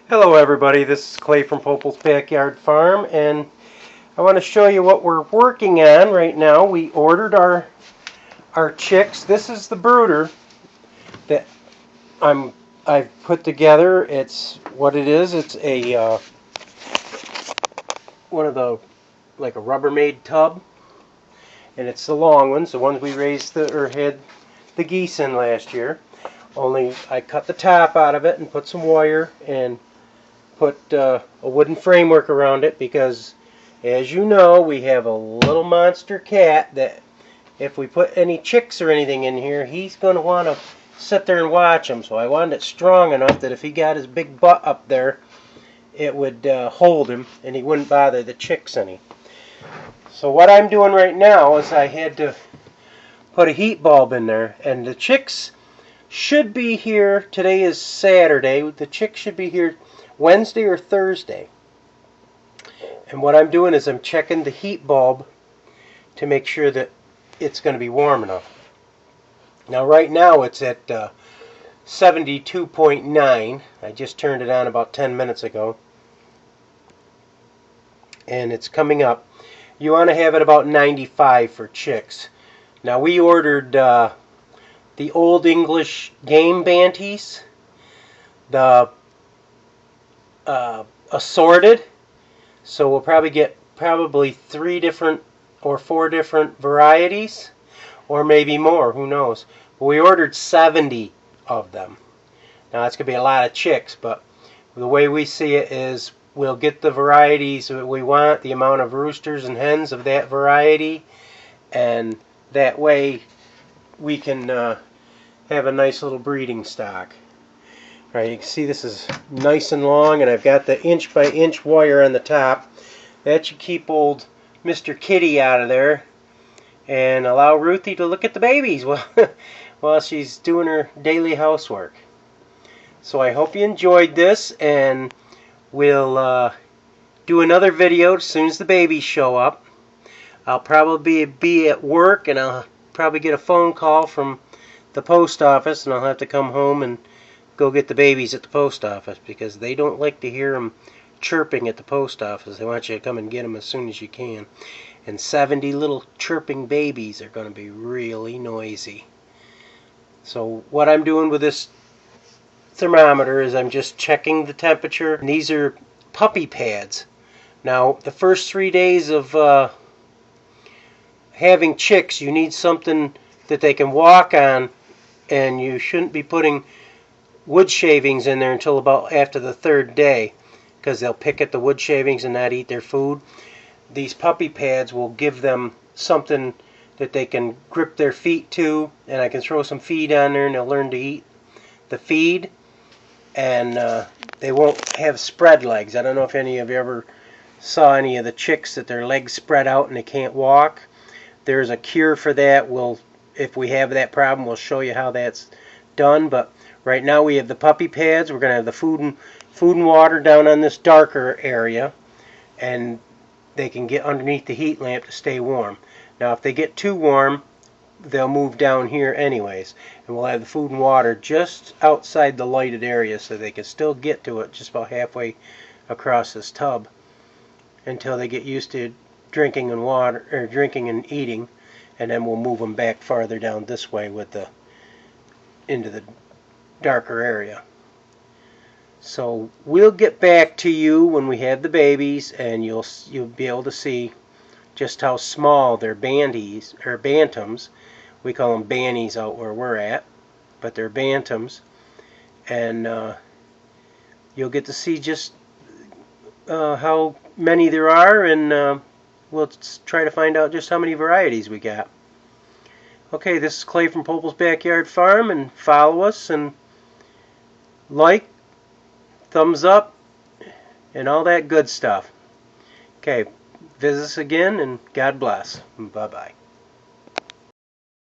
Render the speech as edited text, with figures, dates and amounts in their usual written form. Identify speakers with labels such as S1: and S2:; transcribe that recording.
S1: Hello everybody, this is Clay from Popel's Backyard Farm, and I want to show you what we're working on right now. We ordered our chicks. This is the brooder that I've put together. It's what it is. It's a one of the like a Rubbermaid tub, and it's the long ones, the ones we raised or had the geese in last year. Only I cut the top out of it and put some wire and put a wooden framework around it because, as you know, we have a little monster cat that if we put any chicks or anything in here, he's going to want to sit there and watch them. So I wanted it strong enough that if he got his big butt up there, it would hold him and he wouldn't bother the chicks any. So what I'm doing right now is I had to put a heat bulb in there, and the chicks should be here. Today is Saturday. The chicks should be here Wednesday or Thursday. And what I'm doing is I'm checking the heat bulb to make sure that it's going to be warm enough. Now right now it's at 72.9. I just turned it on about 10 minutes ago. And it's coming up. You want to have it about 95 for chicks. Now we ordered the Old English game banties, the assorted, so we'll probably get 3 different or 4 different varieties, or maybe more, who knows. But we ordered 70 of them. Now that's going to be a lot of chicks, but the way we see it is we'll get the varieties that we want, the amount of roosters and hens of that variety, and that way we can have a nice little breeding stock. Right, you can see this is nice and long, and I've got the inch by inch wire on the top. That should keep old Mr. Kitty out of there and allow Ruthie to look at the babies while she's doing her daily housework. So I hope you enjoyed this, and we'll do another video as soon as the babies show up. I'll probably be at work, and I'll probably get a phone call from the post office, and I'll have to come home and go get the babies at the post office because they don't like to hear them chirping at the post office. They want you to come and get them as soon as you can. And 70 little chirping babies are going to be really noisy. So what I'm doing with this thermometer is I'm just checking the temperature. And these are puppy pads. Now the first 3 days of having chicks, you need something that they can walk on, and you shouldn't be putting wood shavings in there until about after the 3rd day, because they'll pick at the wood shavings and not eat their food. These puppy pads will give them something that they can grip their feet to, and I can throw some feed on there and they'll learn to eat the feed, and they won't have spread legs. I don't know if any of you ever saw any of the chicks that their legs spread out and they can't walk. There's a cure for that. If we have that problem, we'll show you how that's done. But right now we have the puppy pads. We're going to have the food and water down on this darker area, and they can get underneath the heat lamp to stay warm. Now if they get too warm, they'll move down here anyways, and we'll have the food and water just outside the lighted area so they can still get to it just about halfway across this tub until they get used to drinking and eating, and then we'll move them back farther down this way into the darker area. So we'll get back to you when we have the babies, and you'll be able to see just how small their banties or bantams. We call them bannies out where we're at, but they're bantams, and you'll get to see just how many there are, and we'll try to find out just how many varieties we got. Okay, this is Clay from Popel's Backyard Farm, and follow us and like, thumbs up, and all that good stuff. Okay, visit us again, and God bless. Bye-bye.